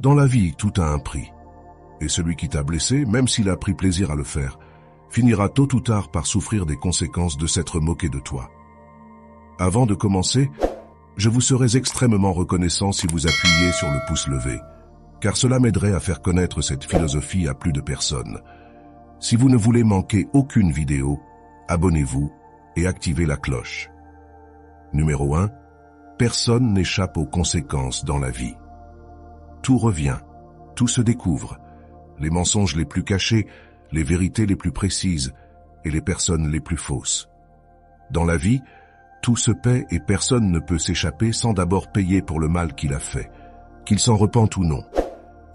Dans la vie, tout a un prix. Et celui qui t'a blessé, même s'il a pris plaisir à le faire, finira tôt ou tard par souffrir des conséquences de s'être moqué de toi. Avant de commencer, je vous serais extrêmement reconnaissant si vous appuyiez sur le pouce levé, car cela m'aiderait à faire connaître cette philosophie à plus de personnes. Si vous ne voulez manquer aucune vidéo, abonnez-vous et activez la cloche. Numéro 1. Personne n'échappe aux conséquences dans la vie. Tout revient, tout se découvre. Les mensonges les plus cachés, les vérités les plus précises et les personnes les plus fausses. Dans la vie, tout se paie et personne ne peut s'échapper sans d'abord payer pour le mal qu'il a fait, qu'il s'en repente ou non.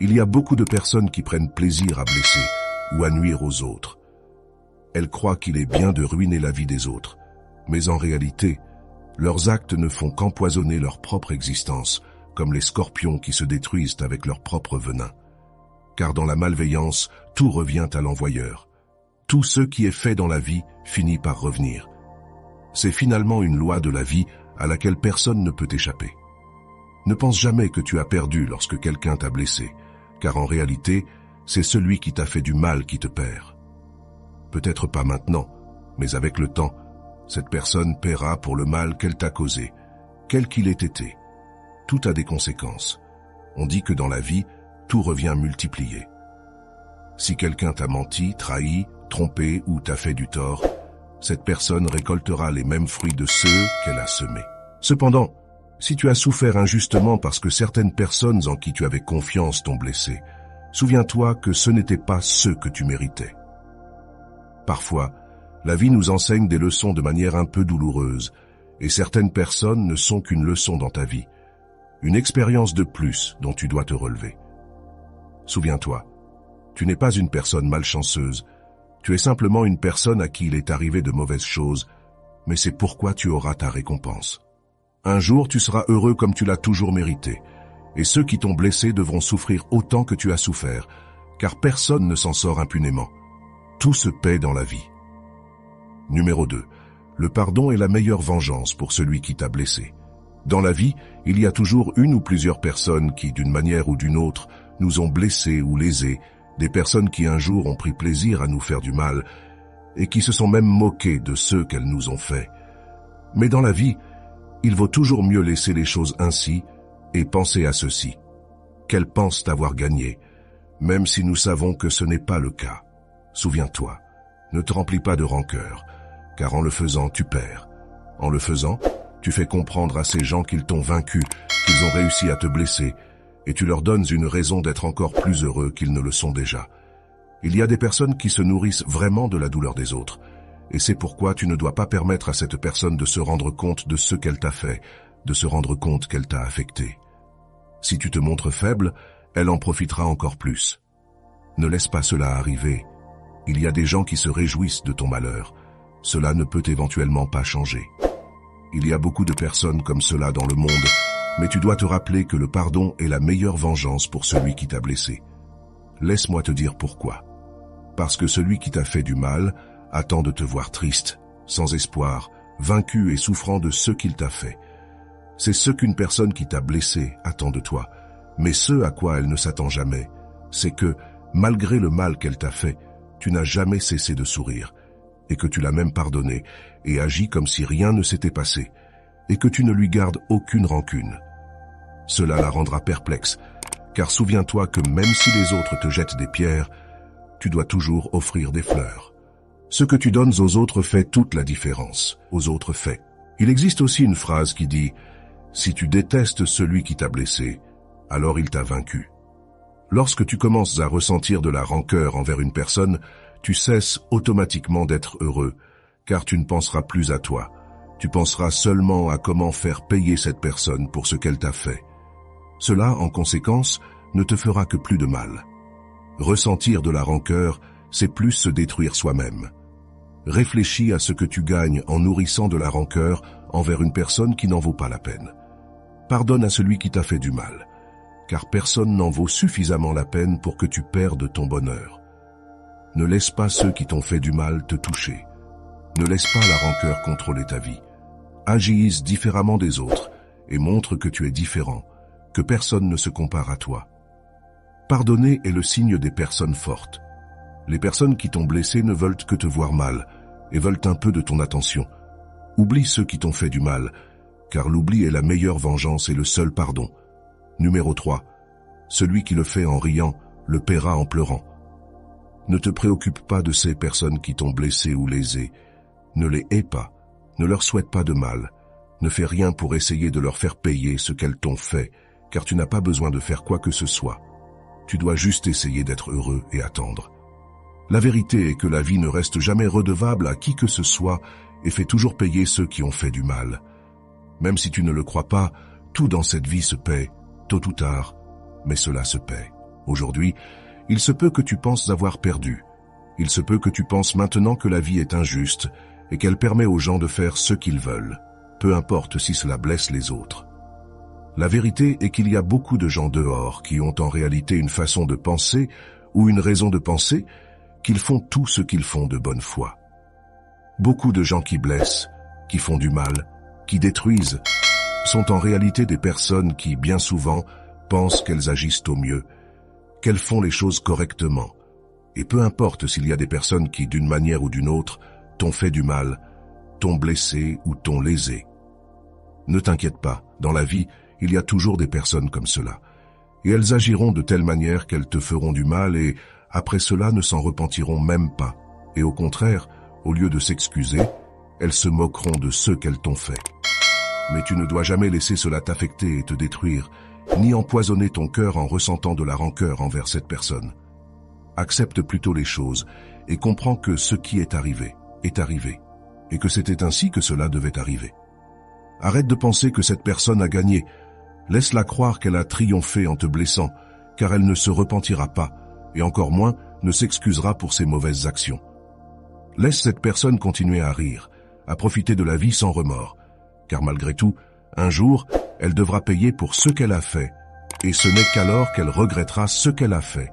Il y a beaucoup de personnes qui prennent plaisir à blesser ou à nuire aux autres. Elles croient qu'il est bien de ruiner la vie des autres, mais en réalité, leurs actes ne font qu'empoisonner leur propre existence, comme les scorpions qui se détruisent avec leur propre venin. Car dans la malveillance, tout revient à l'envoyeur. Tout ce qui est fait dans la vie finit par revenir. C'est finalement une loi de la vie à laquelle personne ne peut échapper. Ne pense jamais que tu as perdu lorsque quelqu'un t'a blessé, car en réalité, c'est celui qui t'a fait du mal qui te perd. Peut-être pas maintenant, mais avec le temps, cette personne paiera pour le mal qu'elle t'a causé, quel qu'il ait été. Tout a des conséquences. On dit que dans la vie, tout revient multiplié. Si quelqu'un t'a menti, trahi, trompé ou t'a fait du tort, cette personne récoltera les mêmes fruits de ceux qu'elle a semés. Cependant, si tu as souffert injustement parce que certaines personnes en qui tu avais confiance t'ont blessé, souviens-toi que ce n'était pas ceux que tu méritais. Parfois, la vie nous enseigne des leçons de manière un peu douloureuse, et certaines personnes ne sont qu'une leçon dans ta vie, une expérience de plus dont tu dois te relever. Souviens-toi, tu n'es pas une personne malchanceuse, tu es simplement une personne à qui il est arrivé de mauvaises choses, mais c'est pourquoi tu auras ta récompense. Un jour, tu seras heureux comme tu l'as toujours mérité, et ceux qui t'ont blessé devront souffrir autant que tu as souffert, car personne ne s'en sort impunément. Tout se paie dans la vie. Numéro 2. Le pardon est la meilleure vengeance pour celui qui t'a blessé. Dans la vie, il y a toujours une ou plusieurs personnes qui, d'une manière ou d'une autre, nous ont blessés ou lésés, des personnes qui un jour ont pris plaisir à nous faire du mal, et qui se sont même moquées de ceux qu'elles nous ont fait. Mais dans la vie, il vaut toujours mieux laisser les choses ainsi et penser à ceci, qu'elles pensent avoir gagné, même si nous savons que ce n'est pas le cas. Souviens-toi, ne te remplis pas de rancœur, car en le faisant, tu perds. En le faisant, tu fais comprendre à ces gens qu'ils t'ont vaincu, qu'ils ont réussi à te blesser, et tu leur donnes une raison d'être encore plus heureux qu'ils ne le sont déjà. Il y a des personnes qui se nourrissent vraiment de la douleur des autres, et c'est pourquoi tu ne dois pas permettre à cette personne de se rendre compte de ce qu'elle t'a fait, de se rendre compte qu'elle t'a affecté. Si tu te montres faible, elle en profitera encore plus. Ne laisse pas cela arriver. Il y a des gens qui se réjouissent de ton malheur. Cela ne peut éventuellement pas changer. Il y a beaucoup de personnes comme cela dans le monde, mais tu dois te rappeler que le pardon est la meilleure vengeance pour celui qui t'a blessé. Laisse-moi te dire pourquoi. Parce que celui qui t'a fait du mal attend de te voir triste, sans espoir, vaincu et souffrant de ce qu'il t'a fait. C'est ce qu'une personne qui t'a blessé attend de toi, mais ce à quoi elle ne s'attend jamais, c'est que, malgré le mal qu'elle t'a fait, tu n'as jamais cessé de sourire, et que tu l'as même pardonné et agi comme si rien ne s'était passé, et que tu ne lui gardes aucune rancune. Cela la rendra perplexe, car souviens-toi que même si les autres te jettent des pierres, tu dois toujours offrir des fleurs. Ce que tu donnes aux autres fait toute la différence, aux autres faits. Il existe aussi une phrase qui dit « Si tu détestes celui qui t'a blessé, alors il t'a vaincu ». Lorsque tu commences à ressentir de la rancœur envers une personne, tu cesses automatiquement d'être heureux, car tu ne penseras plus à toi. Tu penseras seulement à comment faire payer cette personne pour ce qu'elle t'a fait. Cela, en conséquence, ne te fera que plus de mal. Ressentir de la rancœur, c'est plus se détruire soi-même. Réfléchis à ce que tu gagnes en nourrissant de la rancœur envers une personne qui n'en vaut pas la peine. Pardonne à celui qui t'a fait du mal, car personne n'en vaut suffisamment la peine pour que tu perdes ton bonheur. Ne laisse pas ceux qui t'ont fait du mal te toucher. Ne laisse pas la rancœur contrôler ta vie. Agisse différemment des autres et montre que tu es différent, que personne ne se compare à toi. Pardonner est le signe des personnes fortes. Les personnes qui t'ont blessé ne veulent que te voir mal et veulent un peu de ton attention. Oublie ceux qui t'ont fait du mal, car l'oubli est la meilleure vengeance et le seul pardon. Numéro 3. Celui qui le fait en riant, le paiera en pleurant. Ne te préoccupe pas de ces personnes qui t'ont blessé ou lésé. Ne les hais pas, ne leur souhaite pas de mal. Ne fais rien pour essayer de leur faire payer ce qu'elles t'ont fait, car tu n'as pas besoin de faire quoi que ce soit. Tu dois juste essayer d'être heureux et attendre. La vérité est que la vie ne reste jamais redevable à qui que ce soit et fait toujours payer ceux qui ont fait du mal. Même si tu ne le crois pas, tout dans cette vie se paie, tôt ou tard, mais cela se paie. Aujourd'hui, il se peut que tu penses avoir perdu. Il se peut que tu penses maintenant que la vie est injuste et qu'elle permet aux gens de faire ce qu'ils veulent, peu importe si cela blesse les autres. La vérité est qu'il y a beaucoup de gens dehors qui ont en réalité une façon de penser ou une raison de penser, qu'ils font tout ce qu'ils font de bonne foi. Beaucoup de gens qui blessent, qui font du mal, qui détruisent, sont en réalité des personnes qui, bien souvent, pensent qu'elles agissent au mieux, qu'elles font les choses correctement. Et peu importe s'il y a des personnes qui, d'une manière ou d'une autre, t'ont fait du mal, t'ont blessé ou t'ont lésé. Ne t'inquiète pas, dans la vie, il y a toujours des personnes comme cela. Et elles agiront de telle manière qu'elles te feront du mal et, après cela, ne s'en repentiront même pas. Et au contraire, au lieu de s'excuser, elles se moqueront de ceux qu'elles t'ont fait. Mais tu ne dois jamais laisser cela t'affecter et te détruire, ni empoisonner ton cœur en ressentant de la rancœur envers cette personne. Accepte plutôt les choses et comprends que ce qui est arrivé, et que c'était ainsi que cela devait arriver. Arrête de penser que cette personne a gagné. Laisse-la croire qu'elle a triomphé en te blessant, car elle ne se repentira pas, et encore moins ne s'excusera pour ses mauvaises actions. Laisse cette personne continuer à rire, à profiter de la vie sans remords, car malgré tout, un jour, elle devra payer pour ce qu'elle a fait, et ce n'est qu'alors qu'elle regrettera ce qu'elle a fait.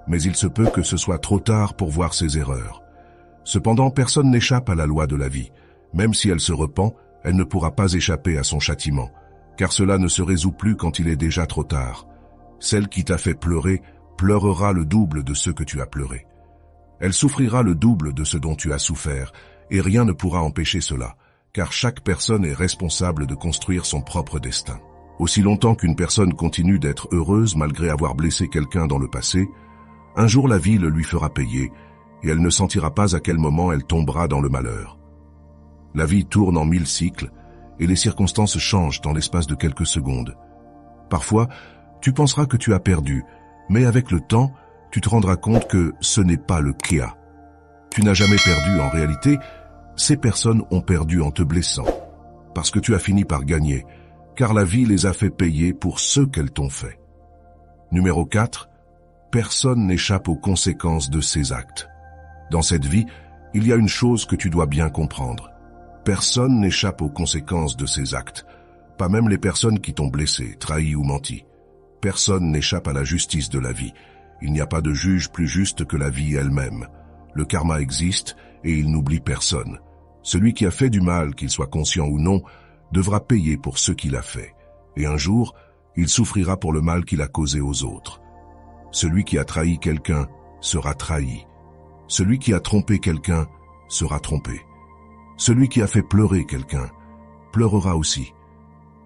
Mais il se peut que ce soit trop tard pour voir ses erreurs. Cependant, personne n'échappe à la loi de la vie. Même si elle se repent, elle ne pourra pas échapper à son châtiment, car cela ne se résout plus quand il est déjà trop tard. Celle qui t'a fait pleurer pleurera le double de ce que tu as pleuré. Elle souffrira le double de ce dont tu as souffert, et rien ne pourra empêcher cela, car chaque personne est responsable de construire son propre destin. Aussi longtemps qu'une personne continue d'être heureuse malgré avoir blessé quelqu'un dans le passé, un jour la vie le lui fera payer, et elle ne sentira pas à quel moment elle tombera dans le malheur. La vie tourne en 1000 cycles, et les circonstances changent dans l'espace de quelques secondes. Parfois, tu penseras que tu as perdu, mais avec le temps, tu te rendras compte que ce n'est pas le cas. Tu n'as jamais perdu en réalité, ces personnes ont perdu en te blessant, parce que tu as fini par gagner, car la vie les a fait payer pour ce qu'elles t'ont fait. Numéro 4. Personne n'échappe aux conséquences de ses actes. Dans cette vie, il y a une chose que tu dois bien comprendre. Personne n'échappe aux conséquences de ses actes, pas même les personnes qui t'ont blessé, trahi ou menti. Personne n'échappe à la justice de la vie. Il n'y a pas de juge plus juste que la vie elle-même. Le karma existe et il n'oublie personne. Celui qui a fait du mal, qu'il soit conscient ou non, devra payer pour ce qu'il a fait. Et un jour, il souffrira pour le mal qu'il a causé aux autres. Celui qui a trahi quelqu'un sera trahi. Celui qui a trompé quelqu'un sera trompé. Celui qui a fait pleurer quelqu'un pleurera aussi.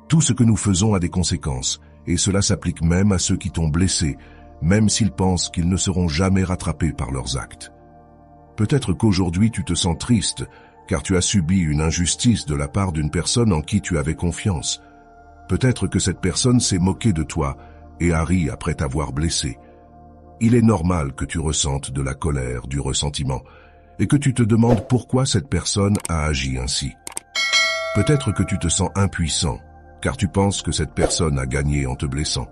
Tout ce que nous faisons a des conséquences, et cela s'applique même à ceux qui t'ont blessé, même s'ils pensent qu'ils ne seront jamais rattrapés par leurs actes. Peut-être qu'aujourd'hui tu te sens triste, car tu as subi une injustice de la part d'une personne en qui tu avais confiance. Peut-être que cette personne s'est moquée de toi et a ri après t'avoir blessé. Il est normal que tu ressentes de la colère, du ressentiment, et que tu te demandes pourquoi cette personne a agi ainsi. Peut-être que tu te sens impuissant, car tu penses que cette personne a gagné en te blessant.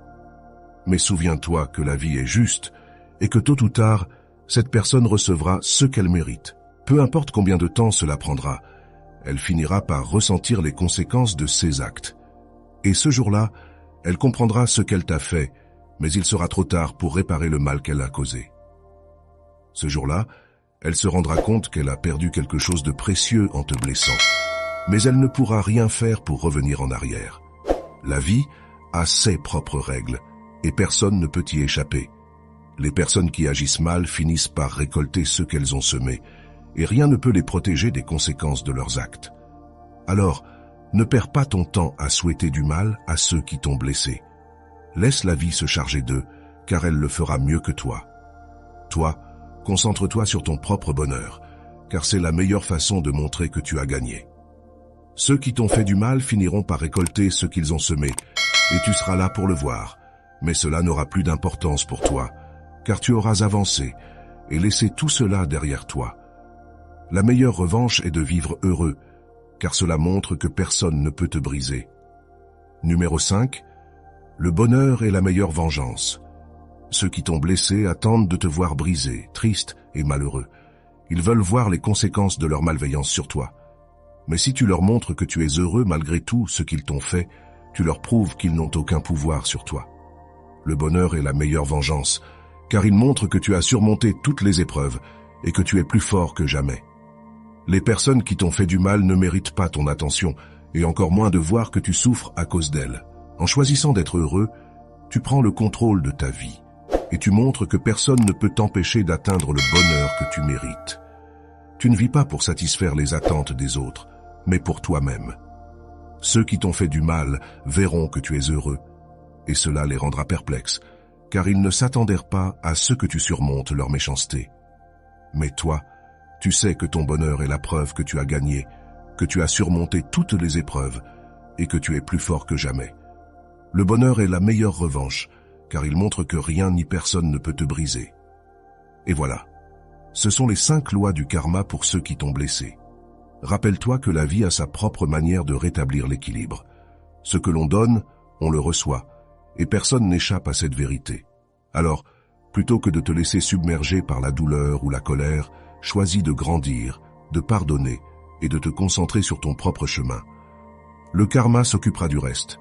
Mais souviens-toi que la vie est juste, et que tôt ou tard, cette personne recevra ce qu'elle mérite. Peu importe combien de temps cela prendra, elle finira par ressentir les conséquences de ses actes. Et ce jour-là, elle comprendra ce qu'elle t'a fait, mais il sera trop tard pour réparer le mal qu'elle a causé. Ce jour-là, elle se rendra compte qu'elle a perdu quelque chose de précieux en te blessant, mais elle ne pourra rien faire pour revenir en arrière. La vie a ses propres règles, et personne ne peut y échapper, Les personnes qui agissent mal finissent par récolter ce qu'elles ont semé, et rien ne peut les protéger des conséquences de leurs actes. Alors, ne perds pas ton temps à souhaiter du mal à ceux qui t'ont blessé. Laisse la vie se charger d'eux, car elle le fera mieux que toi. Toi, concentre-toi sur ton propre bonheur, car c'est la meilleure façon de montrer que tu as gagné. Ceux qui t'ont fait du mal finiront par récolter ce qu'ils ont semé, et tu seras là pour le voir, mais cela n'aura plus d'importance pour toi, car tu auras avancé et laissé tout cela derrière toi. La meilleure revanche est de vivre heureux, car cela montre que personne ne peut te briser. Numéro 5. Le bonheur est la meilleure vengeance. Ceux qui t'ont blessé attendent de te voir brisé, triste et malheureux. Ils veulent voir les conséquences de leur malveillance sur toi. Mais si tu leur montres que tu es heureux malgré tout ce qu'ils t'ont fait, tu leur prouves qu'ils n'ont aucun pouvoir sur toi. Le bonheur est la meilleure vengeance, car il montre que tu as surmonté toutes les épreuves et que tu es plus fort que jamais. Les personnes qui t'ont fait du mal ne méritent pas ton attention, et encore moins de voir que tu souffres à cause d'elles. En choisissant d'être heureux, tu prends le contrôle de ta vie, et tu montres que personne ne peut t'empêcher d'atteindre le bonheur que tu mérites. Tu ne vis pas pour satisfaire les attentes des autres, mais pour toi-même. Ceux qui t'ont fait du mal verront que tu es heureux, et cela les rendra perplexes, car ils ne s'attendaient pas à ce que tu surmontes leur méchanceté. Mais toi, tu sais que ton bonheur est la preuve que tu as gagné, que tu as surmonté toutes les épreuves, et que tu es plus fort que jamais. Le bonheur est la meilleure revanche, car il montre que rien ni personne ne peut te briser. Et voilà, ce sont les 5 lois du karma pour ceux qui t'ont blessé. Rappelle-toi que la vie a sa propre manière de rétablir l'équilibre. Ce que l'on donne, on le reçoit, et personne n'échappe à cette vérité. Alors, plutôt que de te laisser submerger par la douleur ou la colère, choisis de grandir, de pardonner et de te concentrer sur ton propre chemin. Le karma s'occupera du reste.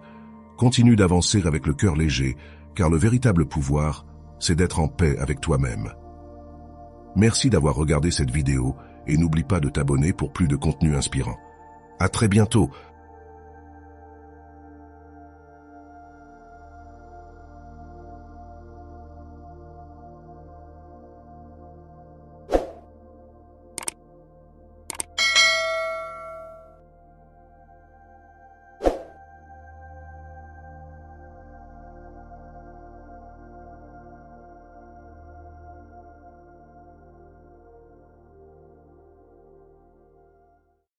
Continue d'avancer avec le cœur léger, car le véritable pouvoir, c'est d'être en paix avec toi-même. Merci d'avoir regardé cette vidéo et n'oublie pas de t'abonner pour plus de contenu inspirant. À très bientôt